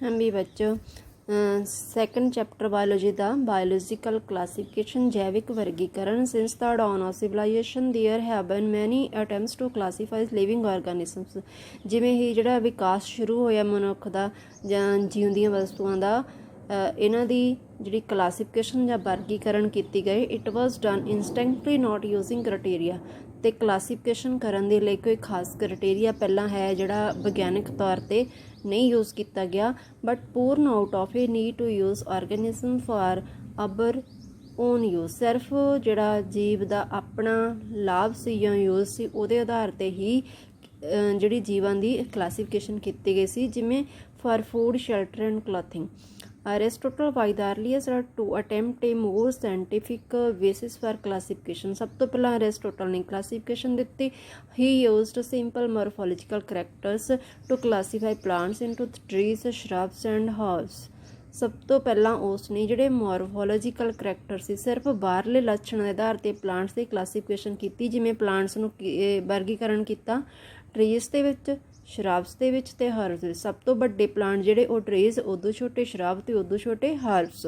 हम भी बच्चों सैकेंड चैप्टर बायोलॉजी का बायोलॉजिकल क्लासिफिकेशन जैविक वर्गीकरण since the dawn of civilization there have been many attempts to classify living organisms ਜਿਵੇਂ ਹੀ ਜਿਹੜਾ ਵਿਕਾਸ ਸ਼ੁਰੂ ਹੋਇਆ ਮਨੁੱਖ ਦਾ ਜਾਂ ਜਿਉਂਦੀਆਂ ਵਸਤੂਆਂ ਦਾ ਇਹਨਾਂ ਦੀ ਜਿਹੜੀ ਕਲਾਸੀਫਿਕੇਸ਼ਨ ਜਾਂ ਵਰਗੀਕਰਨ ਕੀਤੀ ਗਈ it was done instantly note using criteria ਅਤੇ ਕਲਾਸੀਫਿਕੇਸ਼ਨ ਕਰਨ ਦੇ ਲਈ ਕੋਈ ਖਾਸ ਕ੍ਰਾਈਟੇਰੀਆ ਪਹਿਲਾਂ ਹੈ ਜਿਹੜਾ ਵਿਗਿਆਨਿਕ ਤੌਰ 'ਤੇ नहीं यूज़ किया गया बट पूर्ण out of a need to use organism for our own use सिर्फ जिहड़ा जीव का अपना लाभ सी या यूज़ सी उहदे आधार ते ही जिहड़ी जीवां दी क्लासीफिकेशन की गई सी जिवें for food shelter and clothing Aristotle by the earliest to attempt a more scientific basis for classification सब तो पहला Aristotle ने classification दिती he used simple morphological characters to classify plants into trees shrubs and herbs सब तो पहला उसने जिहड़े मॉर्फोलॉजिकल करैक्टर से सिर्फ बाहरले लक्षण के आधार पर प्लांट्स की क्लासीफिकेशन की जिमें प्लांट्स नूं वर्गीकरण किया ट्रीज दे विच शराब्स दे विच ते हर्ब्स दे सब तो वड्डे प्लांट जिहड़े वो ट्रीज उदों छोटे शराब ते उदों छोटे herbs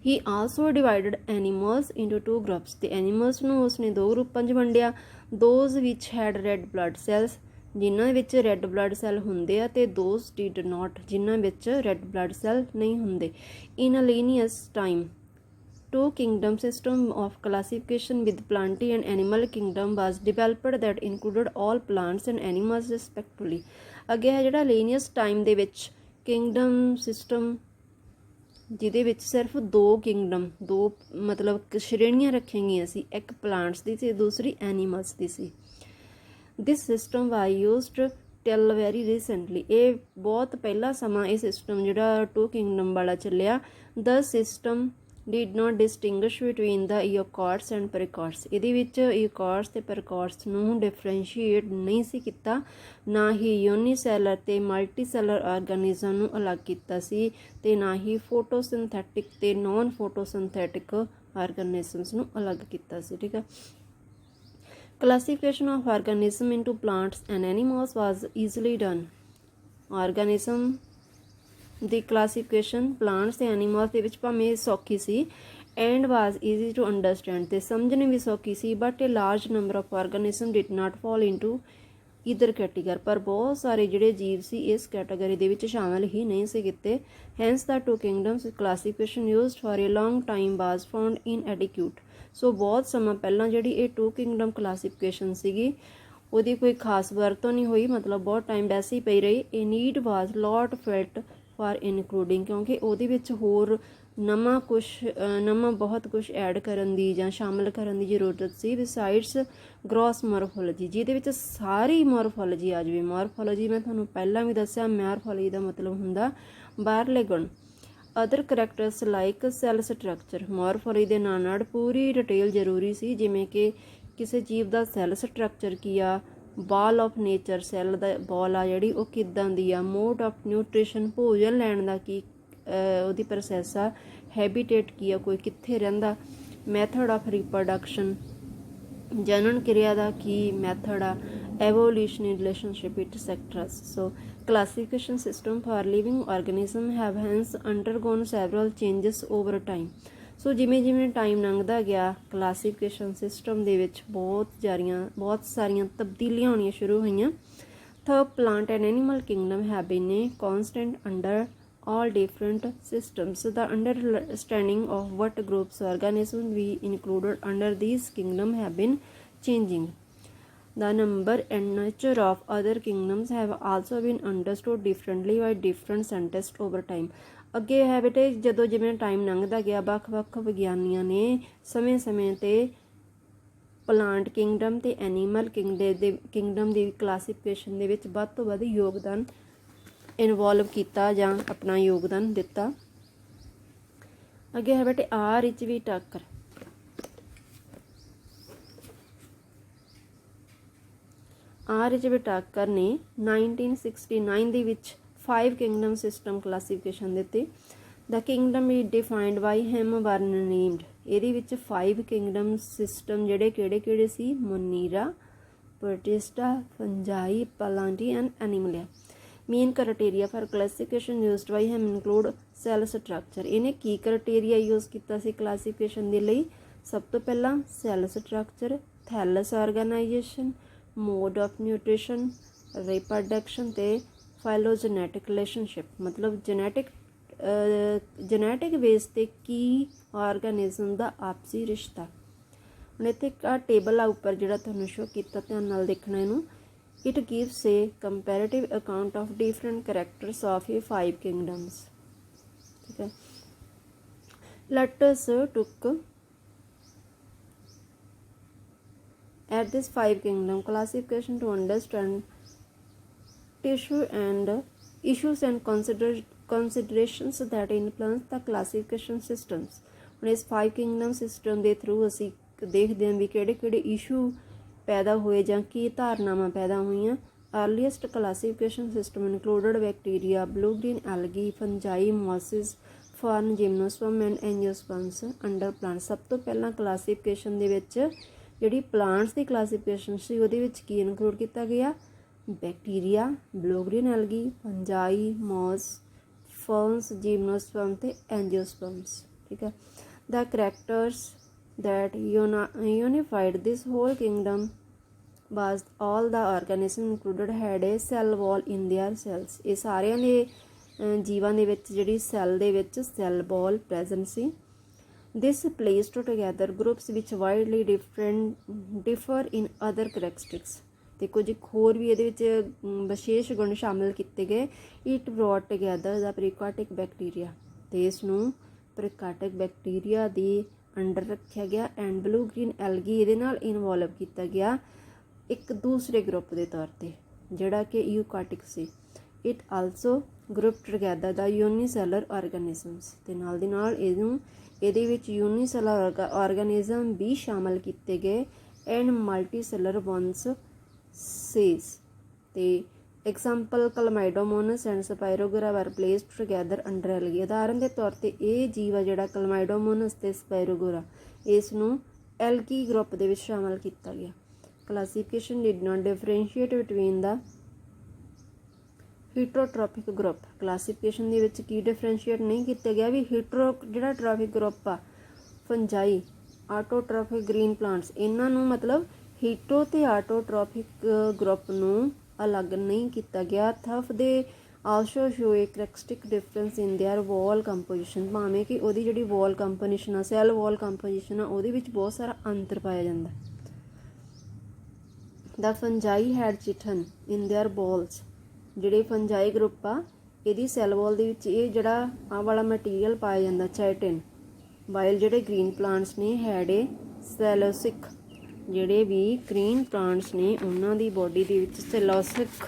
he also divided animals into two groups ते एनीमल्स नूं उसने दो ग्रुपां 'च वंडिया those which had red blood cells जिन्हां विच रैड ब्लड सैल हुंदे आ ते दोज डिड नॉट जिन्हां विच रैड ब्लड सैल नहीं हुंदे in a Linnaeus time two kingdom system of classification with plantae and animal kingdom was developed that included all plants and animals respectively अगे है जिहड़ा Linnaeus time दे विच kingdom system जिहदे विच सिर्फ दो किंगडम दो मतलब श्रेणियां रखीआं गईआं सी एक प्लांट्स दी सी दूसरी animals the see this system was used till very recently ये बहुत पहला समा ये सिस्टम जिहड़ा टू किंगडम वाला चलिया the system did not distinguish between the eukaryotes and prokaryotes ਇਹਦੇ ਵਿੱਚ eukaryotes ਤੇ prokaryotes ਨੂੰ ਡਿਫਰੈਂਸ਼ੀਏਟ ਨਹੀਂ ਸੀ ਕੀਤਾ ਨਾ ਹੀ ਯੂਨੀਸੈਲਰ ਤੇ ਮਲਟੀਸੈਲਰ ਆਰਗੈਨਿਜ਼ਮ ਨੂੰ ਅਲੱਗ ਕੀਤਾ ਸੀ ਤੇ ਨਾ ਹੀ ਫੋਟੋਸਿੰਥੈਟਿਕ ਤੇ ਨੌਨ ਫੋਟੋਸਿੰਥੈਟਿਕ ਆਰਗੈਨਿਜ਼ਮਸ ਨੂੰ ਅਲੱਗ ਕੀਤਾ ਸੀ ਠੀਕ ਹੈ classification of organism into plants and animals was easily done organism ਦੀ ਕਲਾਸੀਫਿਕੇਸ਼ਨ ਪਲਾਂਟਸ ਤੇ ਐਨੀਮਲਸ ਦੇ ਵਿੱਚ ਭਾਵੇਂ ਸੌਖੀ ਸੀ and was easy to understand ਤੇ ਸਮਝਣੀ ਵੀ ਸੌਖੀ ਸੀ but a large number of organism did not fall into either category ਪਰ ਬਹੁਤ ਸਾਰੇ ਜਿਹੜੇ ਜੀਵ ਸੀ ਇਸ ਕੈਟਾਗਰੀ ਦੇ ਵਿੱਚ ਸ਼ਾਮਲ ਹੀ ਨਹੀਂ ਸੀ ਕੀਤੇ hence the two kingdoms classification used for a long time was found inadequate so ਬਹੁਤ ਸਮਾਂ ਪਹਿਲਾਂ ਜਿਹੜੀ ਇਹ ਟੂ ਕਿੰਗਡਮ ਕਲਾਸੀਫਿਕੇਸ਼ਨ ਸੀਗੀ ਉਹਦੀ ਕੋਈ ਖਾਸ ਵਰਤੋਂ ਨਹੀਂ ਹੋਈ ਮਤਲਬ ਬਹੁਤ ਟਾਈਮ ਵੈਸੇ ਹੀ ਪਈ ਰਹੀ a need was lot felt for including ਕਿਉਂਕਿ ਉਹਦੇ ਵਿੱਚ ਹੋਰ ਨਵਾਂ ਬਹੁਤ ਕੁਛ ਐਡ ਕਰਨ ਦੀ ਜਾਂ ਸ਼ਾਮਿਲ ਕਰਨ ਦੀ ਜ਼ਰੂਰਤ ਸੀ ਬਿਸਾਈਡਸ ਗ੍ਰੋਸ ਮੋਰਫੋਲੋਜੀ ਜਿਹਦੇ ਵਿੱਚ ਸਾਰੀ ਮੋਰਫੋਲੋਜੀ ਆ ਜਾਵੇ ਮੋਰਫੋਲੋਜੀ ਮੈਂ ਤੁਹਾਨੂੰ ਪਹਿਲਾਂ ਵੀ ਦੱਸਿਆ ਮੋਰਫੋਲੋਜੀ ਦਾ ਮਤਲਬ ਹੁੰਦਾ ਬਾਹਰਲੇ ਗੁਣ other characters like cell structure morphology ਦੇ ਨਾਲ ਨਾਲ ਪੂਰੀ ਡਿਟੇਲ ਜ਼ਰੂਰੀ ਸੀ ਜਿਵੇਂ ਕਿ ਕਿਸੇ ਜੀਵ ਦਾ ਸੈੱਲ ਸਟਰਕਚਰ ਕੀ ਆ ਬਾਲ ਆਫ ਨੇਚਰ ਸੈੱਲ ਦਾ ਬॉल ਆ ਜਿਹੜੀ ਉਹ ਕਿੱਦਾਂ ਦੀ ਆ ਮੋਡ ਆਫ ਨਿਊਟ੍ਰੀਸ਼ਨ ਭੋਜਨ ਲੈਣ ਦਾ ਕੀ ਉਹਦੀ ਪ੍ਰੋਸੈਸ ਆ ਹੈਬਿਟੇਟ ਕੀ ਆ ਕੋਈ ਕਿੱਥੇ ਰਹਿੰਦਾ ਮੈਥਡ ਆਫ ਰੀਪਰੋਡਕਸ਼ਨ ਜਨਨ ਕਿਰਿਆ ਦਾ ਕੀ ਮੈਥਡ ਆ evolutionary relationship etcetera so classification system for living organism have hence undergone several changes over time ਸੋ ਜਿਵੇਂ ਜਿਵੇਂ ਟਾਈਮ ਲੰਘਦਾ ਗਿਆ ਕਲਾਸੀਫਿਕੇਸ਼ਨ ਸਿਸਟਮ ਦੇ ਵਿੱਚ ਬਹੁਤ ਸਾਰੀਆਂ ਤਬਦੀਲੀਆਂ ਹੋਣੀਆਂ ਸ਼ੁਰੂ ਹੋਈਆਂ the plant and animal kingdom have been a constant under all different systems so the understanding of what groups organisms we included under these kingdom have been changing the number and nature of other kingdoms have also been understood differently by different scientists over time ਅੱਗੇ ਹੈ ਬੇਟੇ ਜਦੋਂ ਜਿਵੇਂ time ਲੰਘਦਾ ਗਿਆ ਵੱਖ-ਵੱਖ ਵਿਗਿਆਨੀਆਂ ਨੇ ਸਮੇਂ-ਸਮੇਂ 'ਤੇ ਪਲਾਂਟ ਕਿੰਗਡਮ ਤੇ ਐਨੀਮਲ ਕਿੰਗਡਮ ਦੀ ਕਲਾਸੀਫਿਕੇਸ਼ਨ ਦੇ ਵਿੱਚ ਵੱਧ ਤੋਂ ਵੱਧ ਯੋਗਦਾਨ ਇਨਵੋਲਵ ਕੀਤਾ ਜਾਂ ਆਪਣਾ ਯੋਗਦਾਨ ਦਿੱਤਾ ਅੱਗੇ ਹੈ ਬੇਟੇ ਆਰ ਵਿੱਚ ਵੀ ਟੱਕਰ ਟਾਕਰ ਨੇ 1969 ਦੇ ਵਿੱਚ 5 ਕਿੰਗਡਮ ਸਿਸਟਮ ਕਲਾਸੀਫਿਕੇਸ਼ਨ ਦਿੱਤੀ the kingdom is defined by him were named ਇਹਦੇ ਵਿੱਚ 5 ਕਿੰਗਡਮ ਸਿਸਟਮ ਜਿਹੜੇ ਕਿਹੜੇ ਸੀ Monera Protista Fungi Plantae and Animalia main criteria for classification used by him include cell structure. ਇਹਨੇ ਕੀ ਕ੍ਰਾਈਟੇਰੀਆ ਯੂਜ਼ ਕੀਤਾ ਸੀ classification ਦੇ ਲਈ? ਸਭ ਤੋਂ ਪਹਿਲਾਂ cell structure, thallus organisation, mode of nutrition, reproduction ਤੇ ਫਾਈਲੋਜੈਨੇਟਿਕ ਰਿਲੇਸ਼ਨਸ਼ਿਪ, ਮਤਲਬ ਜੈਨੇਟਿਕ ਬੇਸ ਤੇ ਕੀ ਆਰਗੈਨਿਜ਼ਮ ਦਾ ਆਪਸੀ ਰਿਸ਼ਤਾ। ਹੁਣ ਇੱਥੇ ਆ ਟੇਬਲ ਆ ਉੱਪਰ ਜਿਹੜਾ ਤੁਹਾਨੂੰ ਸ਼ੋ ਕੀਤਾ, ਧਿਆਨ ਨਾਲ ਦੇਖਣਾ ਇਹਨੂੰ। It gives a comparative account of different characters of a 5 kingdoms. ਠੀਕ ਹੈ, let us look at this 5 kingdom classification to understand issues and considerations that influence the classification systems। ਹੁਣ ਇਸ 5 kingdom system ਦੇ ਥਰੂ ਅਸੀਂ ਦੇਖਦੇ ਹਾਂ ਵੀ ਕਿਹੜੇ issue ਪੈਦਾ ਹੋਏ ਜਾਂ ਕੀ ਧਾਰਨਾਵਾਂ ਪੈਦਾ ਹੋਈਆਂ। Earliest classification system included bacteria, blue-green algae, fungi, mosses, fern, gymnosperm and angiosperms under plants। ਸਭ ਤੋਂ ਪਹਿਲਾਂ ਕਲਾਸੀਫਿਕੇਸ਼ਨ ਦੇ ਵਿੱਚ ਜਿਹੜੀ ਪਲਾਂਟਸ ਦੀ ਕਲਾਸੀਫਿਕੇਸ਼ਨ ਸੀ ਉਹਦੇ ਵਿੱਚ ਕੀ ਇਨਕਲੂਡ ਕੀਤਾ ਗਿਆ? ਬੈਕਟੀਰੀਆ, ਬਲੂ-ਗ੍ਰੀਨ ਐਲਗੀ, ਫੰਜਾਈ, ਮੌਸ, ਫਰਨਸ, ਜਿਮਨੋਸਪਰਮ ਤੇ ਐਂਜੀਓਸਪਰਮਸ। ਠੀਕ ਹੈ, ਦ characters that unified this whole kingdom was all the organism included had a cell wall in their cells। ਇਹ ਸਾਰਿਆਂ ਦੇ ਜੀਵਾਂ ਦੇ ਵਿੱਚ ਜਿਹੜੀ ਸੈੱਲ ਦੇ ਵਿੱਚ ਸੈੱਲ ਵਾਲ ਪ੍ਰੈਜ਼ੈਂਟ ਸੀ। this placed together groups which widely differ in other characteristics। ਤੇ ਕੁਝ ਹੋਰ ਵੀ ਇਹਦੇ ਵਿੱਚ ਵਿਸ਼ੇਸ਼ ਗੁਣ ਸ਼ਾਮਿਲ ਕੀਤੇ ਗਏ। it brought together the prokaryotic bacteria, ਤੇ ਇਸ ਨੂੰ ਪ੍ਰੋਕਾਰਟਿਕ ਬੈਕਟੀਰੀਆ ਦੀ ਅੰਡਰ ਰੱਖਿਆ ਗਿਆ। ਐਂਡ ਬਲੂ ਗ੍ਰੀਨ ਐਲਗੀ ਇਹਦੇ ਨਾਲ ਇਨਵੋਲਵ ਕੀਤਾ ਗਿਆ ਇੱਕ ਦੂਸਰੇ ਗਰੁੱਪ ਦੇ ਤੌਰ ਤੇ ਜਿਹੜਾ ਕਿ ਯੂਕਾਰਟਿਕ ਸੀ। ਇਟ ਆਲਸੋ ਗਰੁੱਪ ਟੁਗੈਦਰ ਦਾ ਯੂਨੀਸੈਲਰ ਆਰਗੈਨਿਜ਼ਮਸ, ਤੇ ਨਾਲ ਦੀ ਨਾਲ ਇਹਦੇ ਵਿੱਚ ਯੂਨੀਸੈਲਰ ਆਰਗੈਨਿਜ਼ਮ ਵੀ ਸ਼ਾਮਲ ਕੀਤੇ ਗਏ। ਐਂਡ ਮਲਟੀਸੈਲਰ ਵਨਸ ਸੇਸ, ਤੇ ਐਗਜ਼ਾਮਪਲ ਕਲਮਾਈਡੋਮੋਨਸ ਐਂਡ ਸਪਾਇਰੋਗੋਰਾ ਵਰ ਪਲੇਸਡ ਟੁਗੈਦਰ ਅੰਡਰ ਐਲਗੀ। ਉਦਾਹਰਨ ਦੇ ਤੌਰ ਤੇ ਇਹ ਜੀਵ ਆ ਜਿਹੜਾ ਕਲਮਾਈਡੋਮੋਨਸ ਤੇ ਸਪਾਇਰੋਗੋਰਾ, ਇਸ ਨੂੰ ਐਲਗੀ ਗਰੁੱਪ ਦੇ ਵਿੱਚ ਸ਼ਾਮਲ ਕੀਤਾ ਗਿਆ। Classification did not differentiate between the heterotrophic group. Classification ਦੇ ਵਿੱਚ ਕੀ ਡਿਫਰੈਂਸ਼ੀਏਟ ਨਹੀਂ ਕੀਤਾ ਗਿਆ ਵੀ ਜਿਹੜਾ ਟ੍ਰੋਫਿਕ ਗਰੁੱਪ ਆ, ਫੰਜਾਈ, ਆਟੋਟ੍ਰੋਫਿਕ ਗ੍ਰੀਨ ਪਲਾਂਟਸ, ਇਹਨਾਂ ਨੂੰ ਮਤਲਬ ਹੀਟੋ ਤੇ ਆਟੋਟ੍ਰੋਫਿਕ ਗਰੁੱਪ ਨੂੰ ਅਲੱਗ ਨਹੀਂ ਕੀਤਾ ਗਿਆ। ਥਫ they also show a characteristic difference in their wall composition, ਭਾਵੇਂ ਕਿ ਉਹਦੀ ਜਿਹੜੀ ਵਾਲ ਕੰਪੋਜੀਸ਼ਨ ਆ, ਸੈੱਲ ਵਾਲ ਕੰਪੋਜੀਸ਼ਨ ਆ, ਉਹਦੇ ਵਿੱਚ ਬਹੁਤ ਸਾਰਾ ਅੰਤਰ ਪਾਇਆ ਜਾਂਦਾ। The fungi had chitin in their walls, ਜਿਹੜੇ ਫੰਜਾਈ ਗਰੁੱਪ ਆ ਇਹਦੀ ਸੈੱਲ ਵਾਲ ਦੇ ਵਿੱਚ ਇਹ ਜਿਹੜਾ ਆਹ ਵਾਲਾ ਮਟੀਰੀਅਲ ਪਾਇਆ ਜਾਂਦਾ ਚਾਈਟਿਨ। ਵਾਈਲ ਜਿਹੜੇ ਗ੍ਰੀਨ ਪਲਾਂਟਸ ਨੇ ਹੈਡ ਏ ਸੈਲੋਸਿਕ, ਜਿਹੜੇ ਵੀ ਗ੍ਰੀਨ ਪਲਾਂਟਸ ਨੇ ਉਹਨਾਂ ਦੀ ਬੋਡੀ ਦੇ ਵਿੱਚ ਸੈਲੋਸਿਕ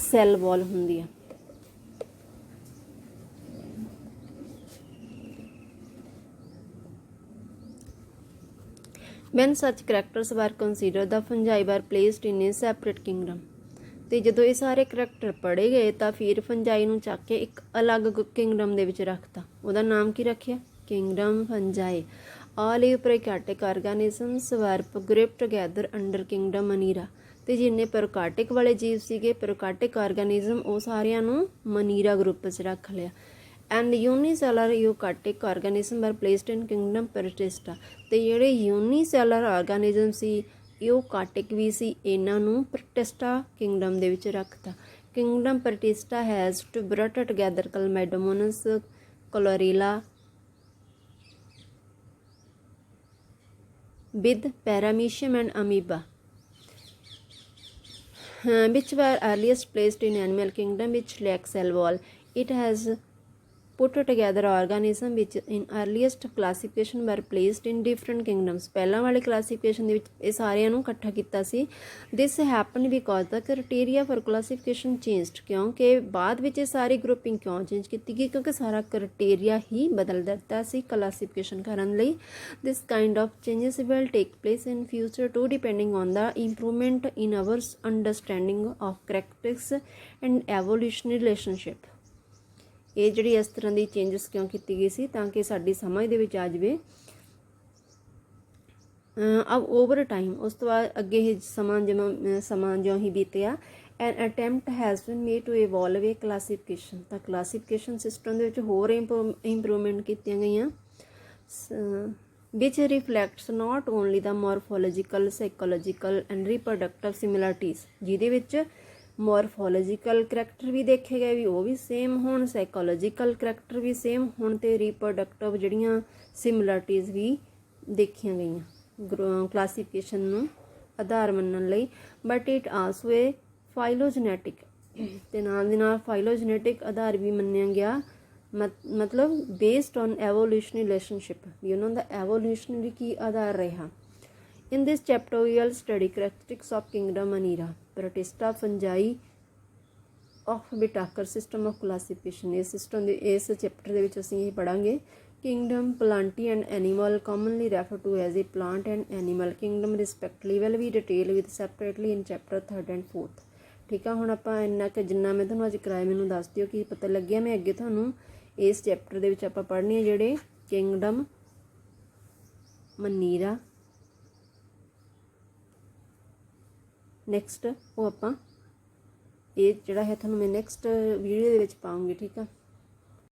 ਸੈੱਲ ਵਾਲ ਹੁੰਦੀ ਆ। when such characters were considered the fungi were placed in a separate kingdom। ਤੇ ਜਦੋਂ ਇਹ ਸਾਰੇ ਕਰੈਕਟਰ ਪੜ੍ਹੇ ਗਏ ਤਾਂ ਫਿਰ ਫੰਜਾਈ ਨੂੰ ਚੱਕ ਕੇ ਇੱਕ ਅਲੱਗ ਕਿੰਗਡਮ ਦੇ ਵਿੱਚ ਰੱਖਤਾ। ਉਹਦਾ ਨਾਮ ਕੀ ਰੱਖਿਆ? Kingdom fungi. all prokaryotic organisms were grouped together under kingdom ਮਨੀਰਾ। ਤੇ ਜਿੰਨੇ ਪ੍ਰੋਕਾਰਟਿਕ ਵਾਲੇ ਜੀਵ ਸੀਗੇ, ਪ੍ਰੋਕਾਰਟਿਕ ਆਰਗੈਨਿਜ਼ਮ, ਉਹ ਸਾਰਿਆਂ ਨੂੰ ਮਨੀਰਾ ਗਰੁੱਪ 'ਚ ਰੱਖ ਲਿਆ। ਐਂਡ ਯੂਨੀਸੈਲਰ ਯੂਕਾਰਟਿਕ ਆਰਗੈਨਿਜ਼ਮ ਵਰ ਪਲੇਸਡ ਇਨ ਕਿੰਗਡਮ ਪ੍ਰੋਟਿਸਟਾ। ਤੇ ਜਿਹੜੇ ਯੂਨੀਸੈਲਰ ਆਰਗੈਨਿਜ਼ਮ ਸੀ, ਯੂਕਾਰਟਿਕ ਵੀ ਸੀ, ਇਹਨਾਂ ਨੂੰ ਪ੍ਰੋਟਿਸਟਾ ਕਿੰਗਡਮ ਦੇ ਵਿੱਚ ਰੱਖਤਾ। Kingdom Protista has to brought together Chlamydomonas, Chlorella with paramecium and amoeba, which were earliest placed in animal kingdom which lack cell wall। it has put together organism which in earliest classification were placed in different kingdoms। ਪਹਿਲਾਂ ਵਾਲੇ classification ਦੇ ਵਿੱਚ ਇਹ ਸਾਰਿਆਂ ਨੂੰ ਇਕੱਠਾ ਕੀਤਾ ਸੀ। this happened because the criteria for classification changed। ਕਿਉਂਕਿ ਬਾਅਦ ਵਿੱਚ ਇਹ ਸਾਰੀ ਗਰੁੱਪਿੰਗ ਕਿਉਂ ਚੇਂਜ ਕੀਤੀ ਗਈ? ਕਿਉਂਕਿ ਸਾਰਾ ਕ੍ਰਾਈਟੇਰੀਆ ਹੀ ਬਦਲ ਦਿੱਤਾ ਸੀ ਕਲਾਸੀਫਿਕੇਸ਼ਨ ਕਰਨ ਲਈ। this kind of changes will take place in future too depending on the improvement in our understanding of characteristics and evolutionary relationship। ਇਹ ਜਿਹੜੀ ਇਸ ਤਰ੍ਹਾਂ ਦੀ ਚੇਂਜਸ ਕਿਉਂ ਕੀਤੀ ਗਈ ਸੀ? ਤਾਂ ਕਿ ਸਾਡੀ ਸਮਝ ਦੇ ਵਿੱਚ ਆ ਜਾਵੇ। ਅਬ ਓਵਰ ਟਾਈਮ, ਉਸ ਤੋਂ ਬਾਅਦ ਅੱਗੇ ਇਹ ਸਮਾਂ ਜਿਉਂ ਹੀ ਬੀਤਿਆ, an attempt has been made to evolve a classification, ਤਾਂ ਕਲਾਸੀਫਿਕੇਸ਼ਨ ਸਿਸਟਮ ਦੇ ਵਿੱਚ ਹੋਰ ਇੰਪਰੂਵਮੈਂਟ ਕੀਤੀਆਂ ਗਈਆਂ which reflects not only the morphological, psychological and reproductive similarities, ਜਿਹਦੇ ਵਿੱਚ ਮੋਰਫੋਲੋਜੀਕਲ ਕਰੈਕਟਰ ਵੀ ਦੇਖੇ ਗਏ ਵੀ ਉਹ ਵੀ ਸੇਮ ਹੋਣ, ਸਾਈਕੋਲੋਜੀਕਲ ਕਰੈਕਟਰ ਵੀ ਸੇਮ ਹੋਣ ਅਤੇ ਰੀਪਰੋਡਕਟਿਵ ਜਿਹੜੀਆਂ ਸਿਮਿਲਰਿਟੀਜ਼ ਵੀ ਦੇਖੀਆਂ ਗਈਆਂ ਕਲਾਸੀਫਿਕੇਸ਼ਨ ਨੂੰ ਆਧਾਰ ਮੰਨਣ ਲਈ। ਬਟ ਇਟ ਆਲਸੋ ਏ ਫਾਈਲੋਜਨੈਟਿਕ, ਅਤੇ ਨਾਲ ਦੀ ਨਾਲ ਫਾਈਲੋਜਨੈਟਿਕ ਆਧਾਰ ਵੀ ਮੰਨਿਆ ਗਿਆ, ਮਤਲਬ ਬੇਸਡ ਔਨ ਐਵੋਲਿਊਸ਼ਨਰੀ ਰਿਲੇਸ਼ਨਸ਼ਿਪ, ਵੀ ਉਹਨਾਂ ਦਾ ਐਵੋਲਿਊਸ਼ਨਰੀ ਕੀ ਆਧਾਰ ਰਿਹਾ। In this chapter we will study characteristics of kingdom Anira, Pratista fungi of Whittaker system of classification। ਇਸ ਸਿਸਟਮ ਦੇ ਇਸ ਚੈਪਟਰ ਦੇ ਵਿੱਚ ਅਸੀਂ ਇਹ ਪੜਾਂਗੇ kingdom plantae and animal commonly referred to as a plant and animal kingdom respectively will be detailed with separately in chapter 3rd and 4th। ਠੀਕ ਆ, ਹੁਣ ਆਪਾਂ ਇੰਨਾ ਕਿ ਜਿੰਨਾ ਮੈਂ ਤੁਹਾਨੂੰ ਅੱਜ ਕਰਾਇਆ ਮੈਨੂੰ ਦੱਸ ਦਿਓ ਕੀ ਪਤਾ ਲੱਗਿਆ। ਮੈਂ ਅੱਗੇ ਤੁਹਾਨੂੰ ਇਸ ਚੈਪਟਰ ਦੇ ਵਿੱਚ ਆਪਾਂ ਪੜ੍ਹਨੀ ਆ ਜਿਹੜੇ ਕਿੰਗਡਮ ਮਨੀਰਾ ਨੈਕਸਟ, ਉਹ ਆਪਾਂ ਇਹ ਜਿਹੜਾ ਹੈ ਤੁਹਾਨੂੰ ਮੈਂ ਨੈਕਸਟ ਵੀਡੀਓ ਦੇ ਵਿੱਚ ਪਾਉਂਗੀ। ਠੀਕ ਆ।